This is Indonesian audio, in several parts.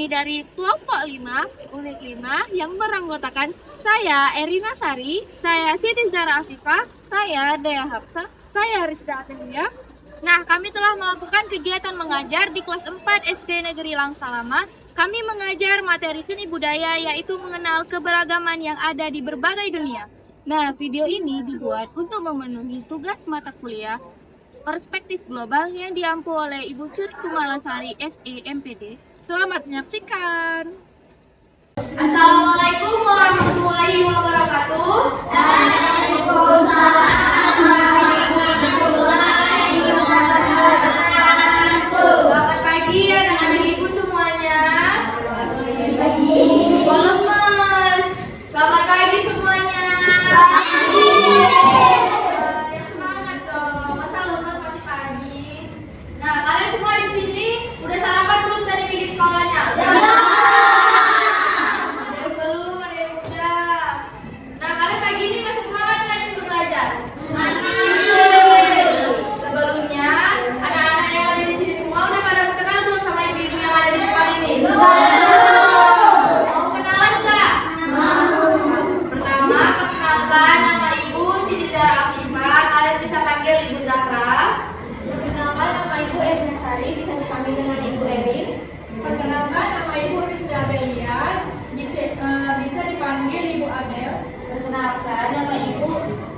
Kami dari kelompok 5, unit 5 yang beranggotakan saya Erina Sari, saya Siti Zara Afifah, saya Dea Hapsa, saya Rizda Atelia. Nah, kami telah melakukan kegiatan mengajar di kelas 4 SD Negeri Langsalama. Kami mengajar materi seni budaya yaitu mengenal keberagaman yang ada di berbagai dunia. Nah, video ini dibuat untuk memenuhi tugas mata kuliah Perspektif Global yang diampu oleh Ibu Curi Kumalasari SEMPD. Selamat menyaksikan. Assalamualaikum warahmatullahi wabarakatuh. Selamat pagi anak-anak ibu semuanya. Selamat mas. Selamat pagi semuanya. Yang semangat dong. Masa lemes masih pagi. Nah, kalian semua di sini udah sarapan belum tadi di sekolahnya? Ada yang belum, ada yang udah. Nah, kalian pagi ini masih semangat nggak nih untuk belajar? Masih. Sebelumnya, anak-anak yang ada di sini semua udah pada kenal belum sama ibu-ibu yang ada di depan ini? Mau kenalan nggak? Pertama, perkenalkan nama Ibu Siti Zara Afifah. Kalian bisa panggil Ibu Zahra. Perkenalkan nama Ibu Erina Sari, bisa dipanggil dengan Ibu Erin. Perkenalkan, nama Ibu Rizda Amelia, bisa dipanggil Ibu Abel. Perkenalkan nama Ibu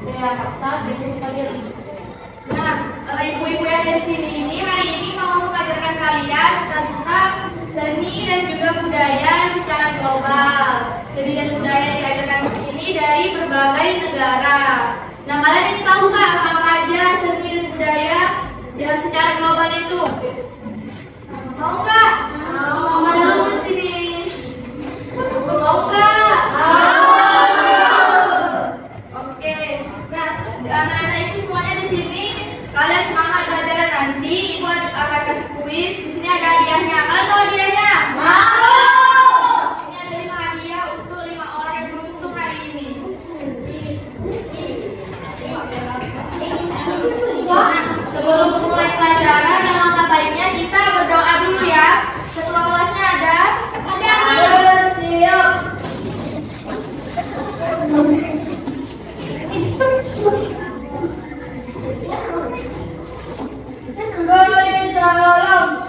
Dea Hapsa, bisa dipanggil Ibu. Nah, ibu-ibu yang ada di sini ini hari ini mau mengajarkan kalian tentang seni dan juga budaya secara global. Seni dan budaya yang diajarkan di sini dari berbagai negara. Nah, kalian ingin tahu nggak apa aja seni dan budaya yang secara global itu? Mau nggak? Mau dulu ke sini. Mau nggak? Oke. Nah, anak-anak itu semuanya di sini. Kalian semangat belajar nanti. Ibu akan kasih kuis. Di sini ada hadiahnya. Kalian tahu hadiahnya? Di sini ada 5 hadiah untuk 5 orang yang beruntung hari ini. Nah, sebelum memulai pelajaran, alangkah baiknya kita berdoa dulu ya. Ketua kelasnya ada? Ada. Siap. Beri salam.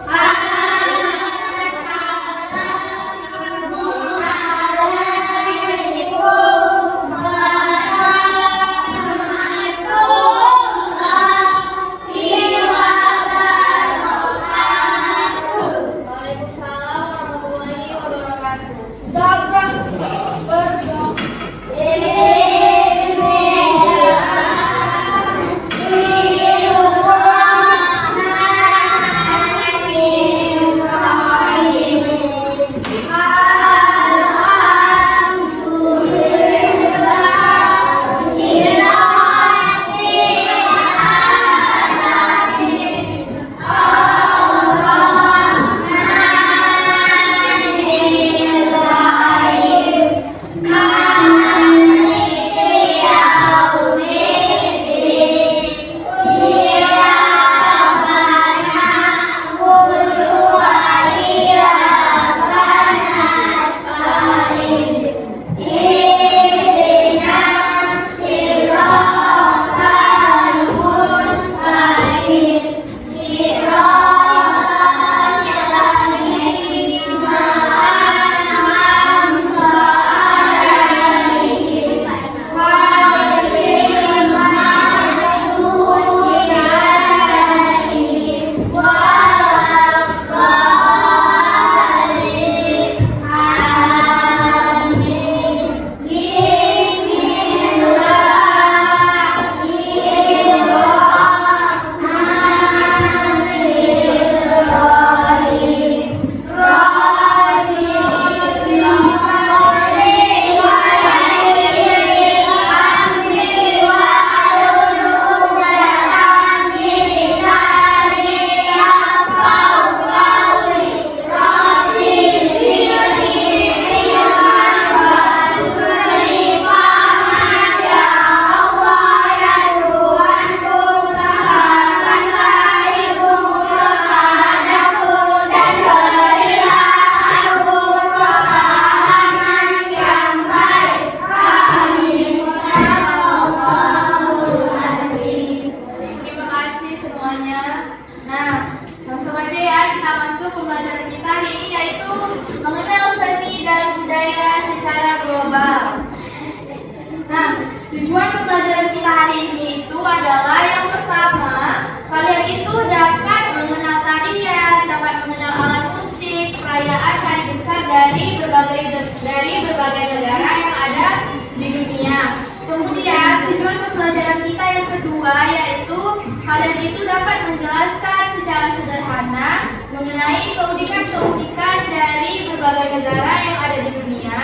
berbagai negara yang ada di dunia. Kemudian tujuan pembelajaran kita yang kedua yaitu kalian itu dapat menjelaskan secara sederhana mengenai keunikan-keunikan dari berbagai negara yang ada di dunia.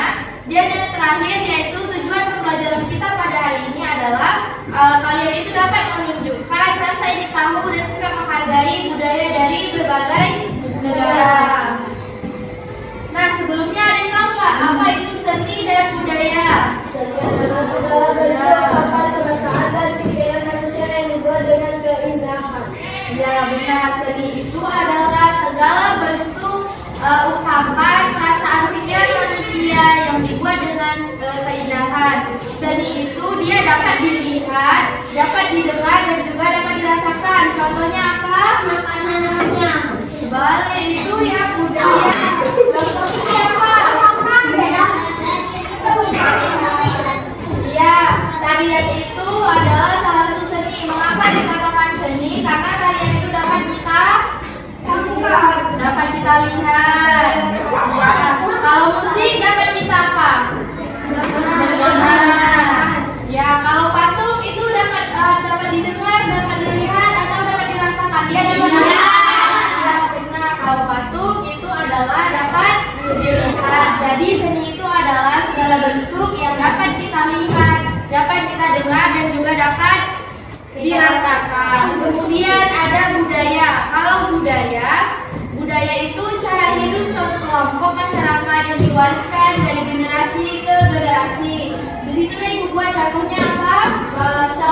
Dan yang terakhir yaitu tujuan pembelajaran kita pada hari ini adalah kalian itu dapat menunjukkan rasa ingin tahu dan suka menghargai budaya dari berbagai negara. Nah, sebelumnya ada yang tahu nggak apa itu seni dan budaya? Seni adalah segala bentuk papan perasaan dan pikiran manusia yang dibuat dengan keindahan. Ya, benar. Seni itu adalah segala bentuk ungkapan perasaan pikiran manusia yang dibuat dengan keindahan. Seni itu dia dapat dilihat, dapat didengar, dan juga dapat dirasakan. Contohnya apa? Makanannya. Balai itu ya budaya. Contohnya apa? Ya, tarian itu adalah salah satu seni. Mengapa dikatakan seni? Karena tarian itu dapat kita lihat. Ya. Kalau musik dapat kita apa? Mendengar. Ya, kalau patung itu dapat didengar, dapat dilihat, atau dapat dirasakan. Dia dapat ya, benar. Kalau patung itu adalah dapat dilihat. Jadi seni itu adalah segala bentuk yang dapat kita lihat, dapat kita dengar, dan juga dapat dirasakan. Kemudian ada budaya. Kalau budaya itu cara hidup suatu kelompok masyarakat yang diwariskan dari generasi ke generasi. Di situ ibu buat contohnya apa? Bahasa,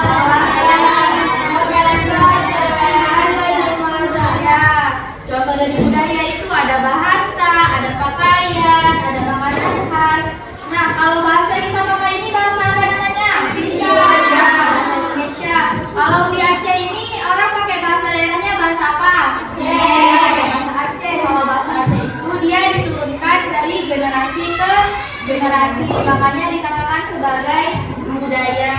contoh dari budaya itu ada bahasa, ada pakaian, ada makanan khas. Nah, kalau bahasa kita pakai ini bahasa apa namanya? Indonesia. Ya, bahasa Indonesia. Kalau di Aceh ini orang pakai bahasa daerahnya bahasa apa? Bahasa Aceh. Kalau bahasa Aceh itu dia diturunkan dari generasi ke generasi, makanya dikatakan sebagai budaya.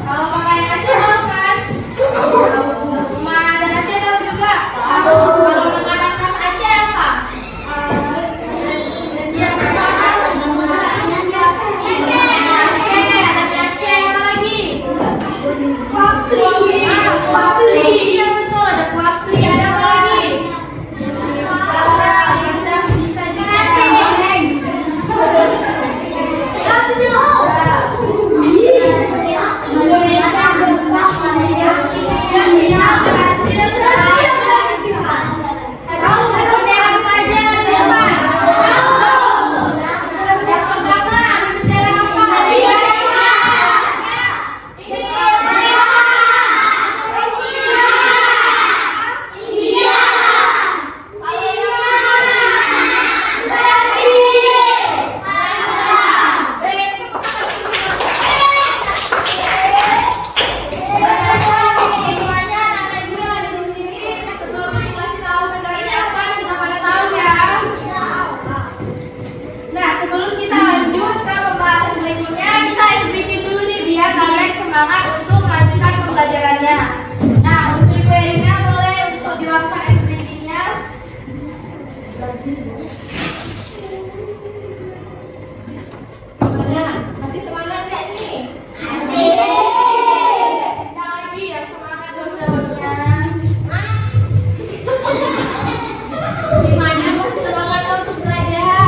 Kalau pakaian Aceh tahu kan? Rumah dan Aceh tahu juga? Tahu. Kalau makanan khas Aceh apa? Iya betul, ada kuapli, ada apa lagi? Yang bisa juga tahu bendera apa aja yang ada di depan? Yang pertama, bendera apa? Semangat untuk melanjutkan pembelajarannya. Nah, untuk Ibu Erina boleh untuk dilakukan ice breaking-nya. Gimana? Masih semangat nggak ini? Masih. Kencang lagi yang semangat jauh-jauhnya. Gimana? Masih semangat untuk belajar?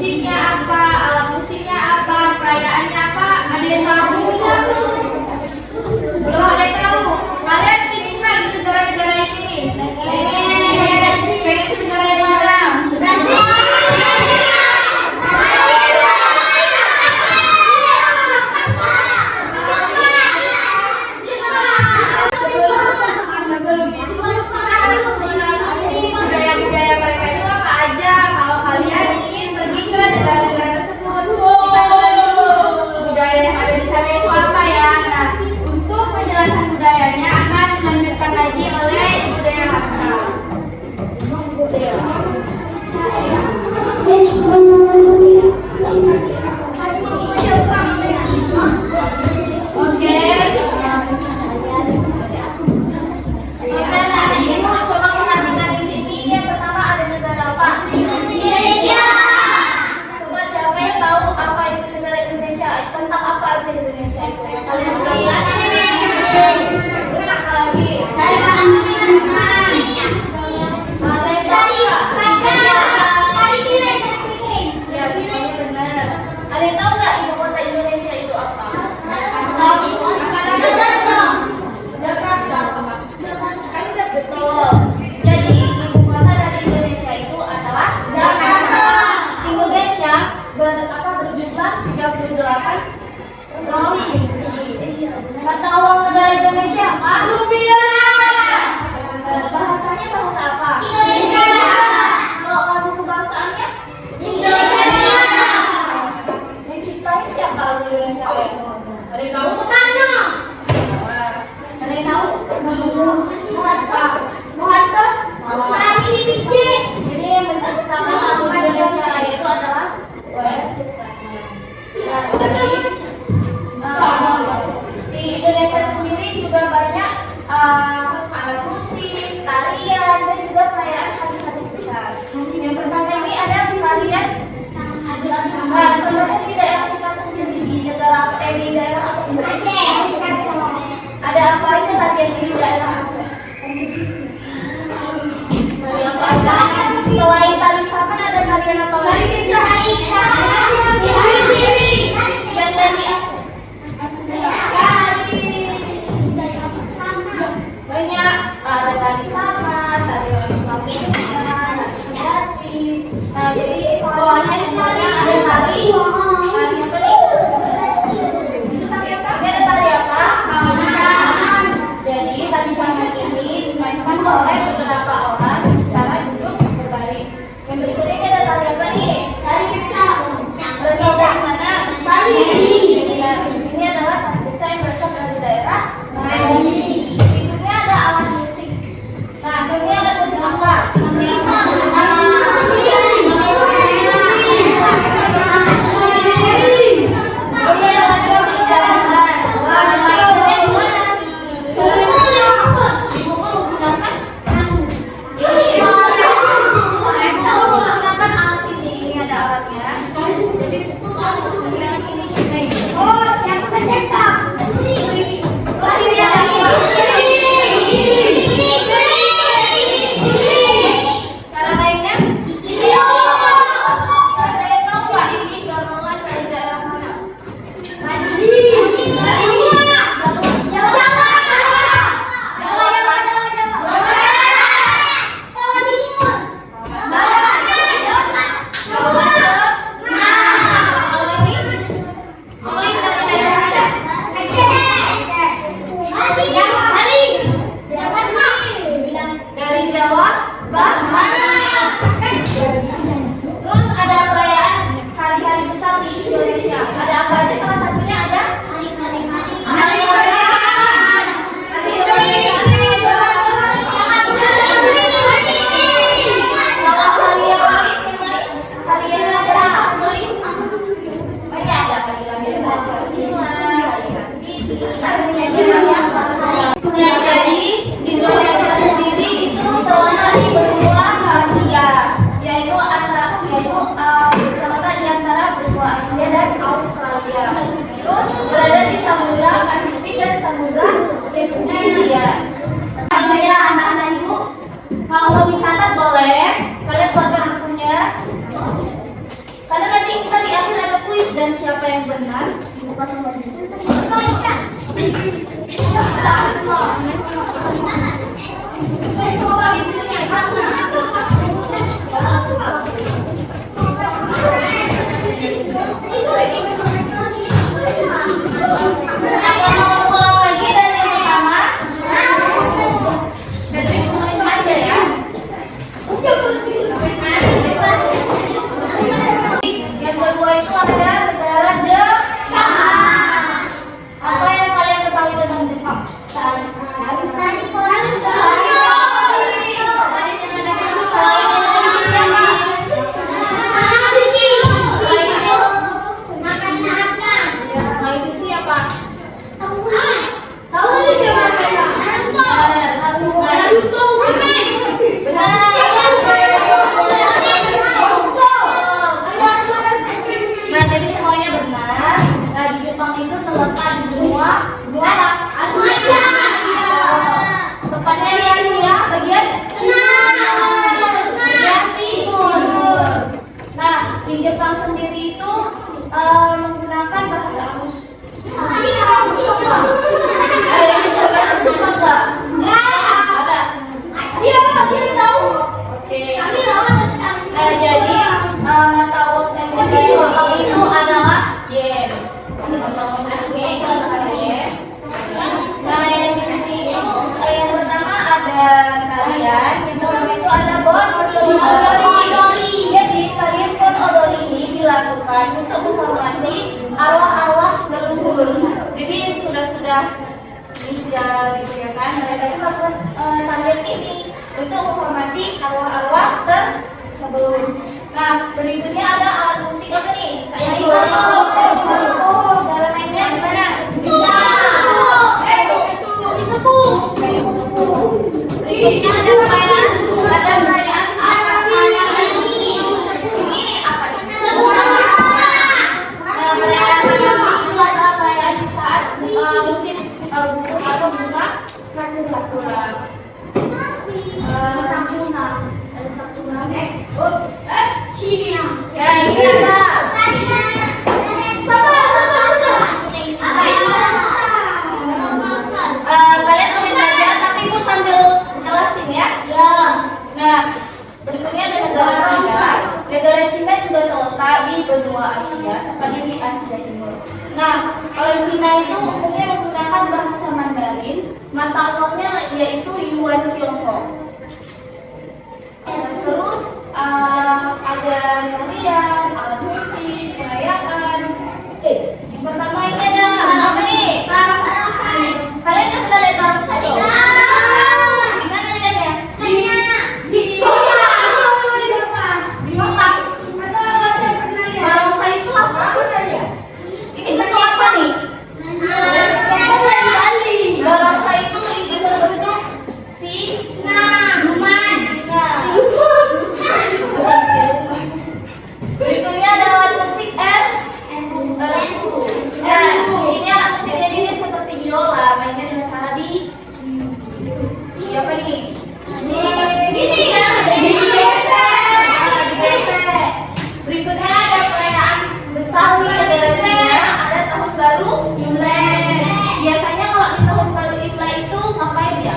musiknya apa, alat musiknya apa, perayaannya apa? Ada yang tahu? Belum ada yang tahu. Kalian ingin nggak ke negara-negara ini? Pengen ke negara yang mana? Sebelum itu kita harus mengenali budaya-budaya mereka itu apa aja. Kalau kalian ingin pergi ke negara-negara tersebut, kita kenali dulu budaya yang ada di sana itu apa ya. Nah, untuk penjelasan budayanya akan dilanjutkan lagi oleh Ibu Dea Hapsa. Oke. Nah, Ibu coba perhatikan di sini. Yang pertama ada negara apa? Indonesia. Coba siapa yang tahu apa itu negara Indonesia? Tentang apa aja Indonesia itu? Yang kalian sekalian. Terus apa lagi? Ya, semuanya benar. Ada yang tahu nggak ibu kota Indonesia itu apa? Kan udah betul. Jadi ibu kota dari Indonesia itu adalah Jakarta. Indonesia berjumlah 38 provinsi. Mata uang negara Indonesia apa? Rupiah. Bahasanya bahasa apa? Indonesia. Kalau lagu kebangsaannya? Indonesia. Yang ciptain siapa lagu Indonesia? Ada yang tahu? Soekarno. Ada yang tahu? Soeharto. Jadi yang menciptakan lagu Indonesia itu adalah W.R. Soekarno. Di Indonesia sendiri juga banyak alat musik, tarian, dan juga perayaan hari-hari besar. Yang pertama ini ada tarian. Nah, contohnya di daerah kita sendiri di negara di daerah apa? Aceh. Ada apa aja tarian di daerah Aceh? Tarian apa aja? Selain tari saman ada tarian apa lagi? Yang dari Aceh. Banyak ada tari saman, tari orang kampung, tari sedati. Nah, jadi bawahnya di sana ada tari apa nih? Itu tari apa? Ini ada tari apa? Saman. Jadi tari saman ini dimainkan oleh beberapa orang secara duduk berbaris. Yang berikutnya ini ada tari apa nih? Tari kecak. Berasal dari mana? Bali. Ini adalah tari kecak yang berasal dari daerah Bali. Berikutnya ada alat musik. Nah, ini alat musik apa? Cara mainnya? Ada yang tahu nggak ini gamelan dari daerah mana? Dari Jawa Barat. Terus ada perayaan hari-hari besar di Indonesia. Ada apa aja? Salah satunya ada Hari Kemerdekaan. Kalau hari yang lain, hari yang lain banyak ada hari lahir Pancasila, hari Kartini, jadi Indonesia sendiri itu telah berbenua Asia, yaitu berada di antara benua Asia dan Australia. Terus berada di Samudra Pasifik dan Samudra Hindia. Ya anak-anak ibu, kalau dicatat boleh, kalian buatkan bukunya. Karena dan siapa yang benar? Buka sama ulang lagi dari yang pertama. Dan tulis aja ya. Yang kedua itu ada negara Jepang. Apa yang kalian ketahui tentang Jepang? Selain sushi apa? Nah, jadi semuanya benar. Nah, di Jepang itu terletak di benua Asia. Tepatnya di Asia bagian bagian timur. Nah, di Jepang sendiri itu menggunakan bahasa apa? Bisa bahasa Jepang nggak? Ada. Oke. Nah, jadi mata uang yang digunakan di Jepang itu adalah yen. Mata uang yang digunakan adalah yen. Nah, yang di sini itu yang pertama ada tarian, yang pertama itu ada bon odori. Jadi tarian bon odori ini dilakukan untuk menghormati arwah-arwah leluhur. Jadi sudah meninggal gitu ya kan, mereka itu melakukan tarian ini untuk menghormati arwah-arwah tersebut. Nah, berikutnya ada alat musik apa nih? Cara mainnya gimana? Berikutnya ada perayaan ini apa nih? Perayaan itu adalah perayaan di saat musim gugur atau bunga sakura. Ada sakura next. Ya, ini apa? Kalian tulis saja, tapi ibu sambil jelasin ya. Nah, berikutnya ada negara Cina. Negara Cina juga terletak di benua Asia, tepatnya di Asia Timur. Nah, kalau Cina itu umumnya menggunakan bahasa Mandarin, mata uangnya yaitu Yuan Tiongkok. Terus ada nyanyian, alat musik, perayaan. Yang pertama ini ada apa nih? Kalian udah pernah lihat barongsai? Di mana lihatnya? Di kota. Barongsai itu apa? Ini bentuk apa nih? Barongsai itu berbentuk berikutnya ada alat musik ini alat musiknya ini seperti biola, mainnya dengan cara di apa nih? Digesek. Berikutnya ada perayaan besar di negara Cina, ada tahun baru Imlek. Biasanya kalau di tahun baru Imlek itu ngapain ya?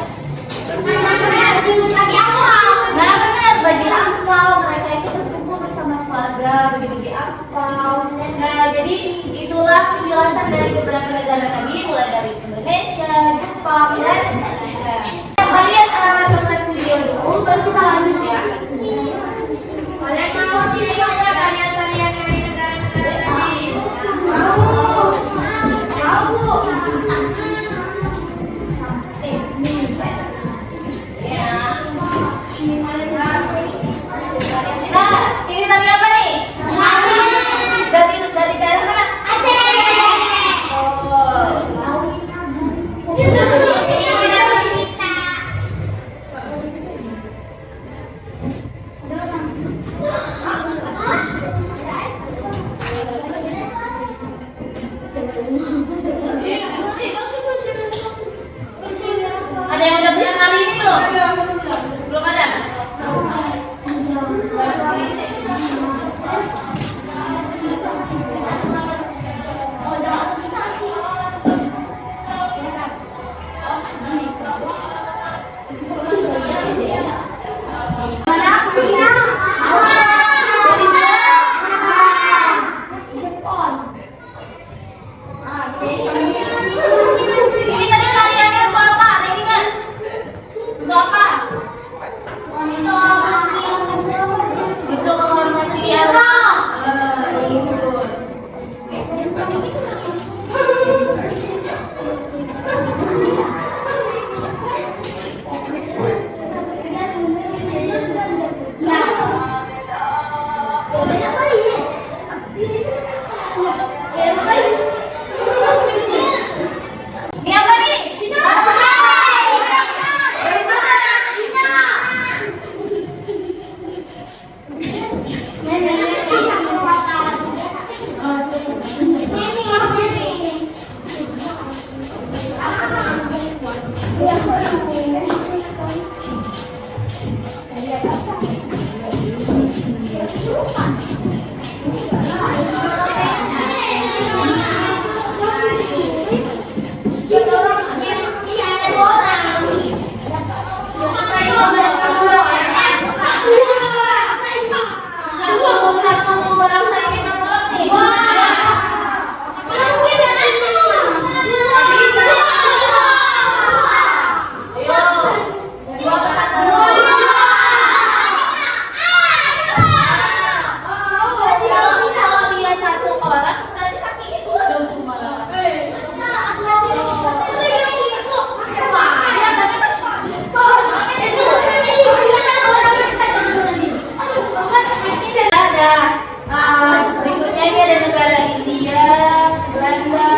Nah, benar, bagi angpau. Mereka itu berkumpul bersama keluarga, bagi-bagi angpau. Nah, jadi itulah penjelasan dari beberapa negara tadi, mulai dari Indonesia, Jepang, dan China. Kalian tonton video dulu, baru kita lanjut ya. Kalian mau tidak coba tarian-tarian dari negara-negara tadi? Nah, ini tadi apa nih? Dari daerah mana? Aceh. Oh,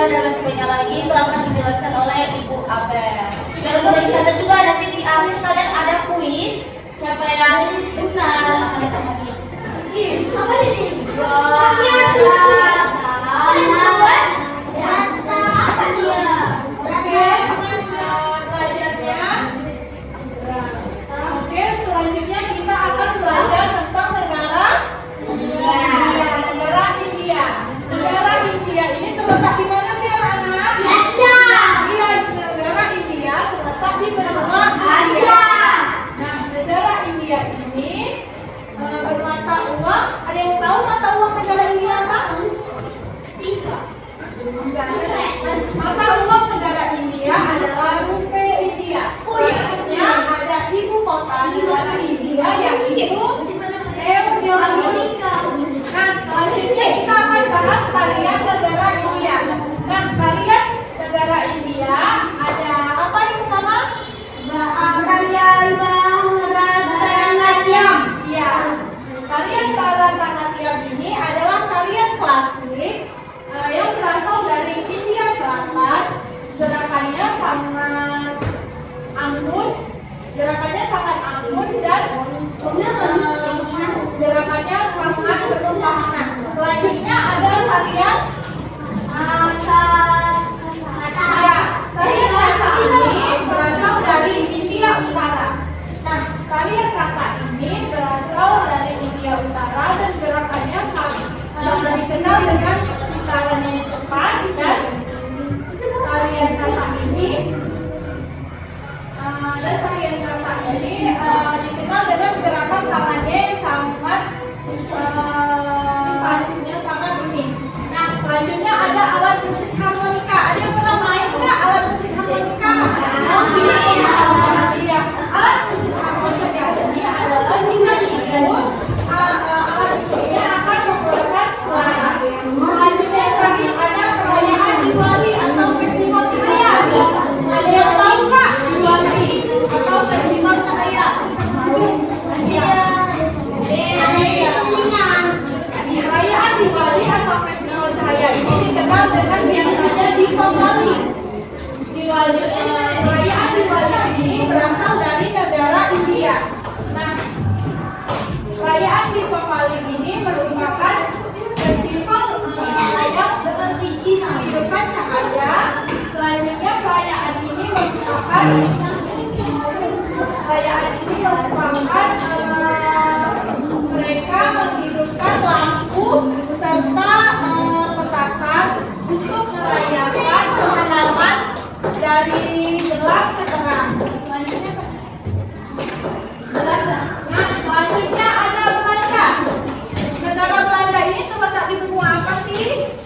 dan masih banyak lagi itu akan dijelaskan oleh Ibu Abel. Jangan lupa dicatat juga, nanti di akhir kalian ada kuis. Siapa yang benar akan dapat hadiah. Apa ini? Oke, selanjutnya kita akan belajar tentang negara India. Negara India. Negara India ini terletak di mana sih anak-anak? Asia. Iya, negara India terletak di benua Asia. Nah, negara India ini bermata uang. Ada yang tahu mata uang negara India apa? Singkat. Mata uang negara India adalah rupiah India. Selanjutnya ada ibu kota negara India yaitu New Delhi. Nah, selanjutnya kita akan bahas tarian negara India. Nah, tarian negara India ada apa yang pertama? Ya, tarian Bharatanatyam ini adalah tarian klasik yang berasal dari India Selatan. Gerakannya sangat anggun, dan gerakannya sangat penuh makna. Selanjutnya ada tarian tarian kata ini berasal dari India Utara. Nah, tarian kata ini berasal dari India Utara dan gerakannya sangat dikenal dengan putaran yang cepat, dan tarian kata ini dikenal dengan gerakan tangannya yang sangat unik. Nah, selanjutnya ada alat musik harmonika. Ada yang pernah main nggak alat musik harmonika? Iya, alat musik harmonika ini adalah alat musiknya akan mengeluarkan suara. Selanjutnya tadi ada perayaan Diwali atau festival cahaya. Ada yang tahu nggak Diwali atau festival cahaya? Perayaan Diwali atau festival cahaya ini dikenal dengan biasanya Deepavali. Perayaan Diwali ini berasal dari negara India. Nah, perayaan Deepavali ini merupakan festival yang menghidupkan cahaya. Selanjutnya perayaan ini merupakan mereka menghidupkan lampu serta petasan untuk merayakan kemenangan dari gelap ke terang. Selanjutnya ada Belanda. Negara Belanda ini terletak di benua apa sih?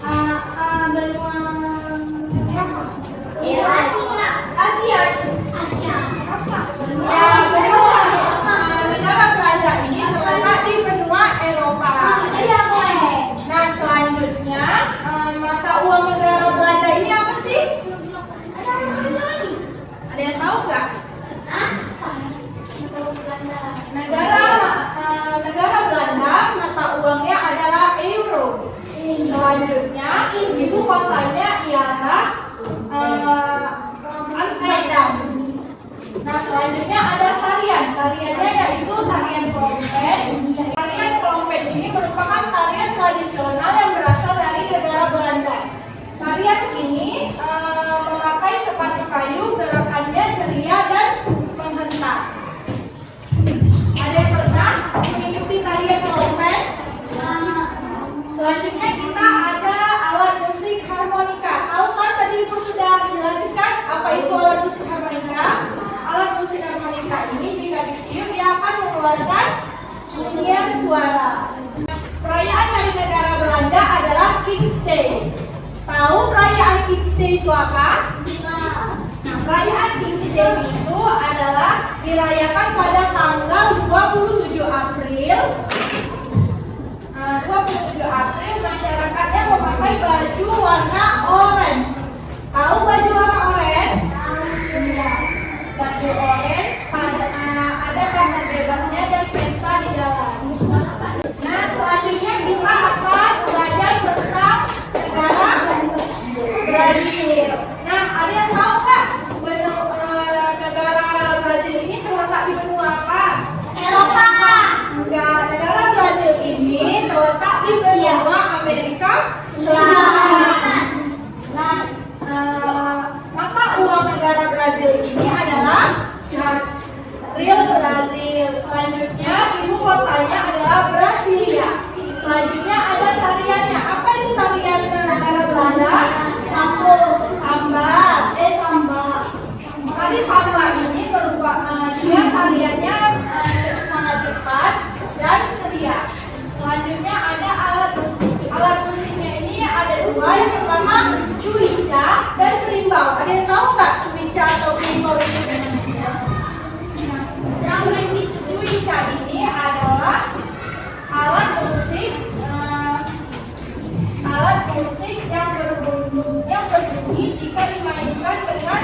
Ya, negara Belanda ini terletak di benua Eropa. Nah, selanjutnya mata uang negara Belanda ini apa sih? Ada yang tahu nggak? Negara Belanda mata uangnya adalah euro. Selanjutnya ibu kotanya ialah Amsterdam. Nah, selanjutnya ada tariannya yaitu tarian Klompen. Tarian Klompen ini merupakan tarian tradisional yang berasal dari negara Belanda. Tarian ini memakai sepatu kayu, gerakannya ceria dan menghentak. Ada yang pernah mengikuti tarian Klompen? Selanjutnya kita ada alat musik harmonika. Tahu kan tadi Ibu sudah menjelaskan apa itu alat musik harmonika? Alat musik harmonika ini jika ditiup dia akan mengeluarkan bunyian suara. Perayaan dari negara Belanda adalah King's Day. Tahu perayaan King's Day itu apa? Nah, perayaan King's Day itu adalah dirayakan pada tanggal 27 April. 27 April masyarakatnya memakai baju warna orange. Tahu baju warna orange? Baju orange ada pasar bebasnya dan pesta di dalam. Nah, selanjutnya kita akan belajar tentang negara Brazil. Nah, ada yang tahu nggak negara Brazil ini terletak di benua apa? Eropa. Enggak, negara Brazil ini terletak di benua Amerika Selatan. Nah, maka uang negara Brazil ini adalah real Brazil. Selanjutnya, ibu kotanya adalah Brasilia. Selanjutnya ada tariannya. Apa itu tarian negara Belanda? Sambo. Samba. Samba. Tadi samba ini merupakan dia tariannya sangat cepat dan ceria. Selanjutnya ada alat musik. Alat musiknya ini ada dua. Yang pertama cuica dan berimbau. Ada yang tahu nggak cuica atau berimbau itu? Yang cuica ini adalah alat musik yang berbunyi jika dimainkan dengan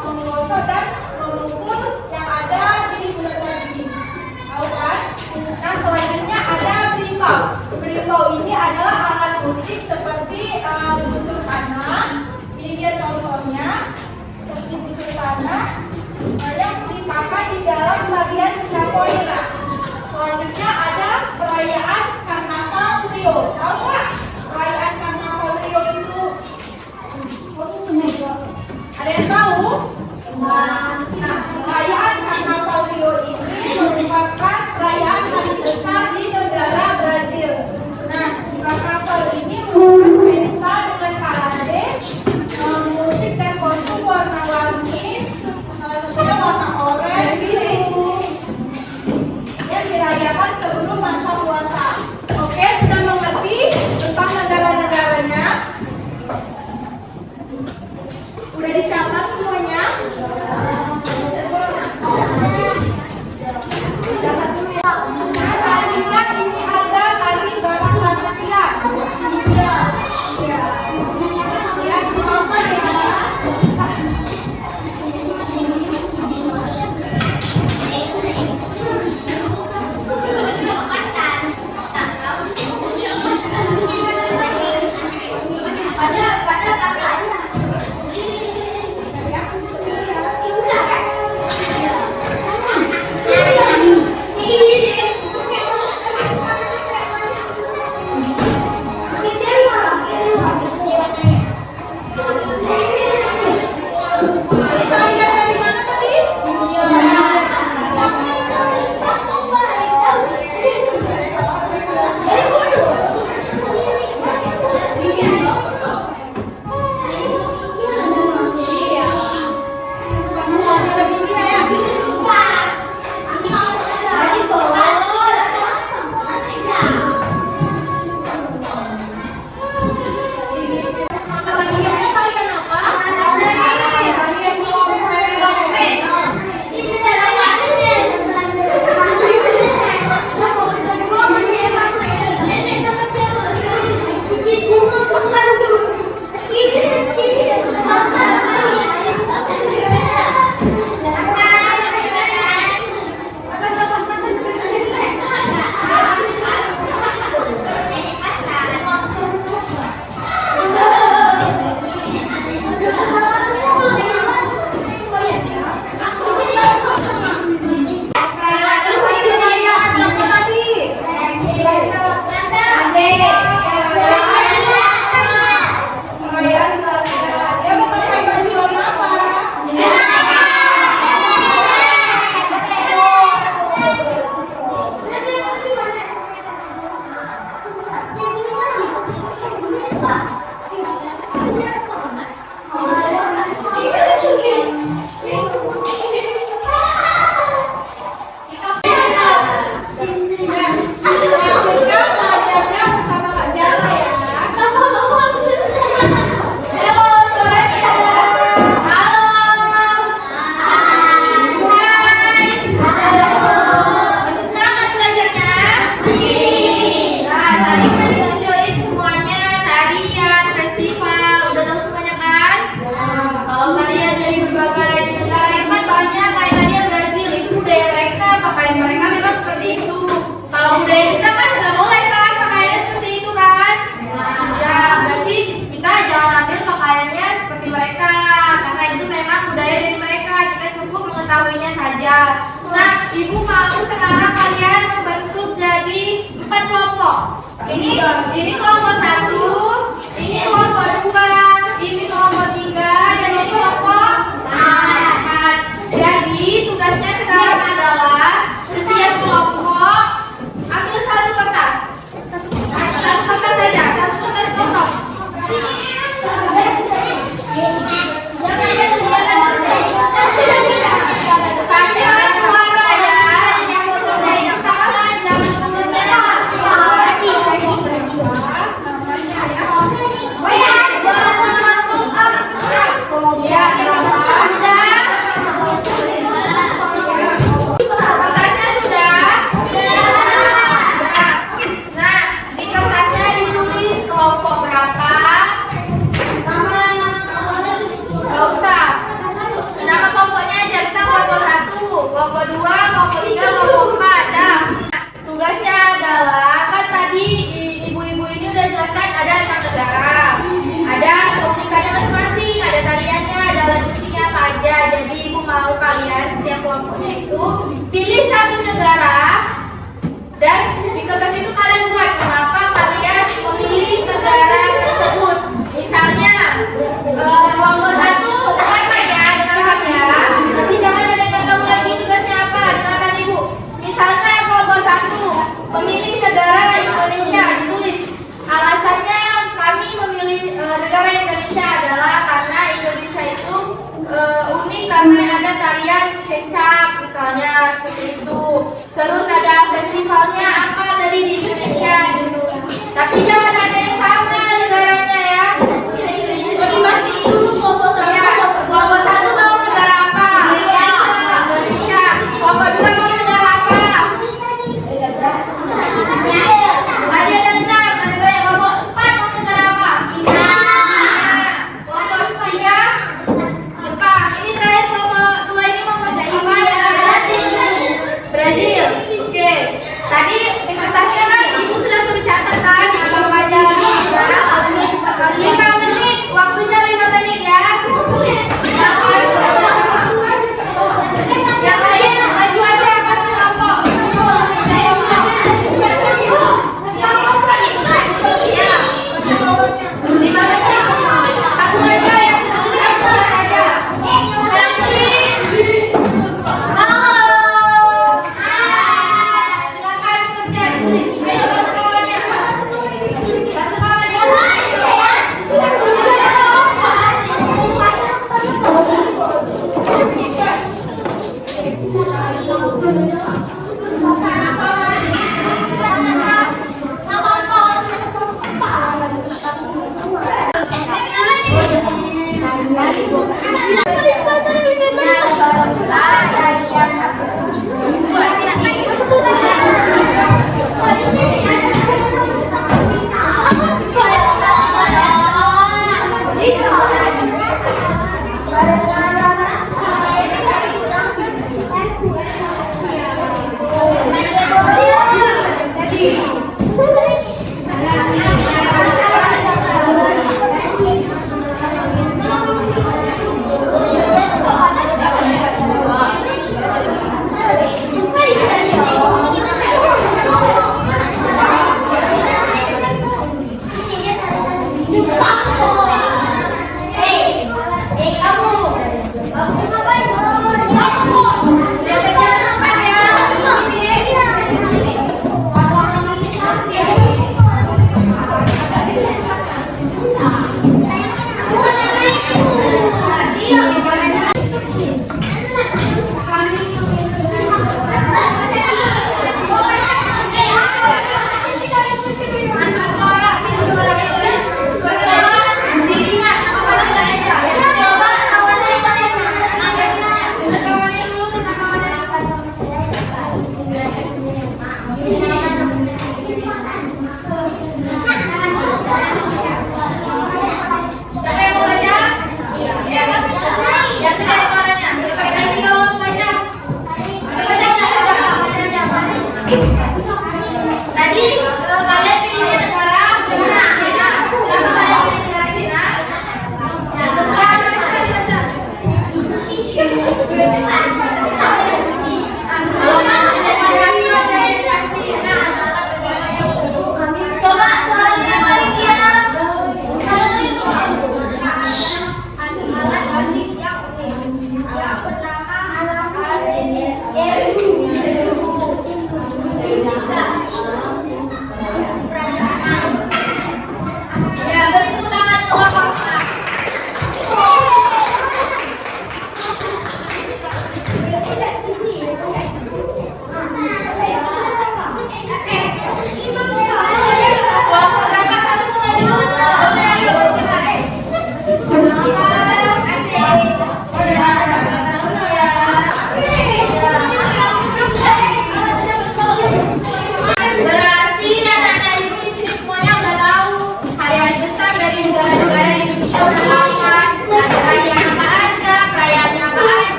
menggosok dan memukul yang ada di bulan ini. Tahu kan? Nah, selanjutnya ada berimbau. Berimbau ini adalah alat musik seperti busur panah. Ini dia contohnya, seperti busur panah yang dipakai di dalam bagian capoeira. Selanjutnya ada perayaan Karnaval Rio. Tahu nggak perayaan Karnaval Rio itu? Ada yang tahu? Nah, perayaan Karnaval Rio ini merupakan perayaan paling besar di negara Brazil. Nah, Karnaval ini merupakan pesta dengan parade, musik dan kostum warna-warni, salah satunya warna oranye, biru, yang dirayakan sebelum masa puasa. Oke, sudah mengerti tentang mereka. Karena itu memang budaya dari mereka. Kita cukup mengetahuinya saja. Nah, Ibu mau sekarang kalian membentuk jadi 4 kelompok. Ini kelompok 1, ini kelompok 2, ini kelompok 3, dan ini kelompok 4. Jadi tugasnya sekarang adalah setiap kelompok ambil satu kertas. Satu kertas saja, satu kertas kosong. Pakai suara ya, yang bekerja itu tangan, jangan ya, kertasnya sudah. Nah, di kertasnya ditulis kelompok berapa,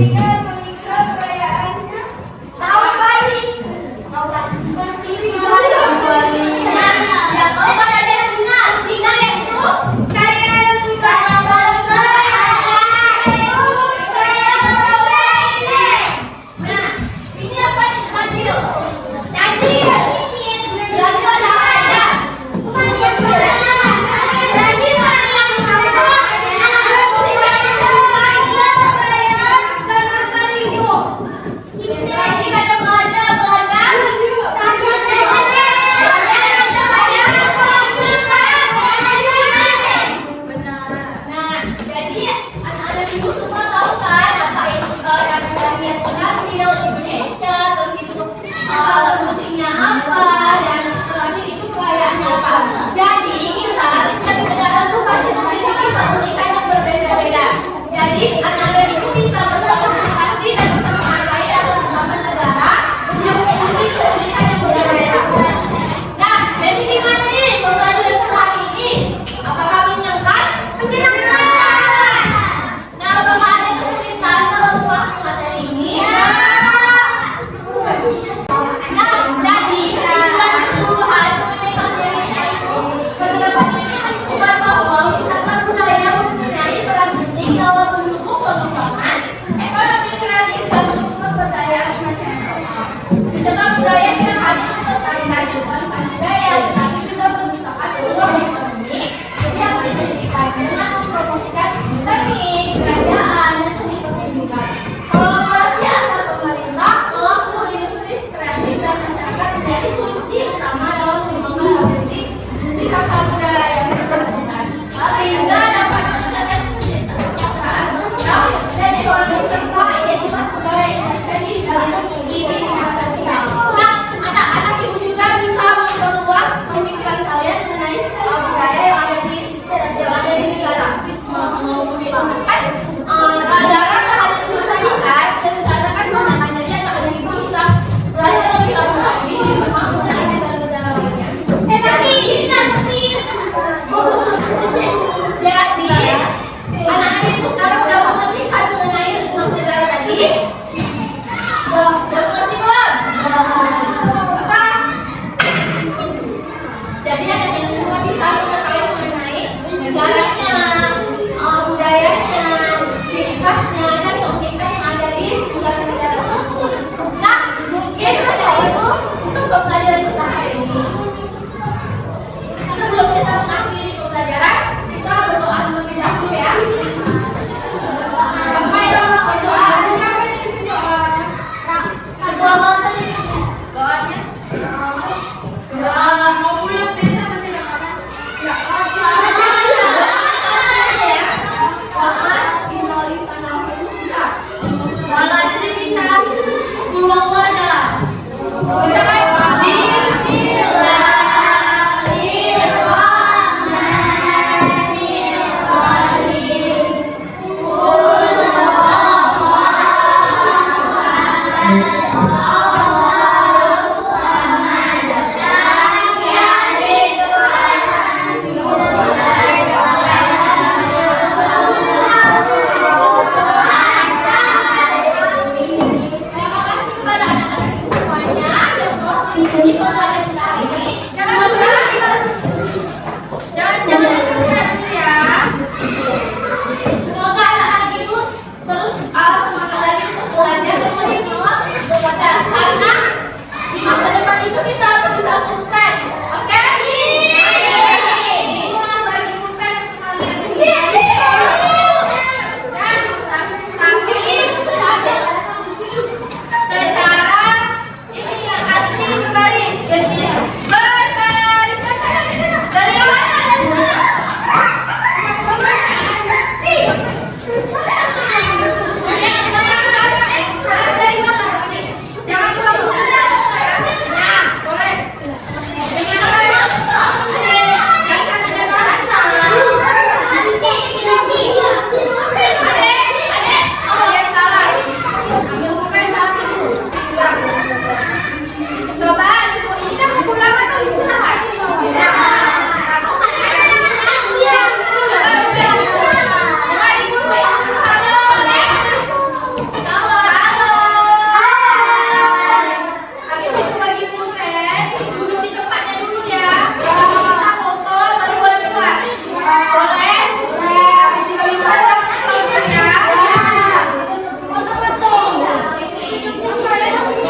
menyaksikan melingkar perayaannya? Tahu balik. Tahu balik. Pasti balik. Yang kau pada dia kenal. Sehingga itu kalian pada bangsa Nah, ini apa nih Tadil? Tadil ada aja. Tadil ada yang sama. Anak musik perayaan karena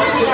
Yang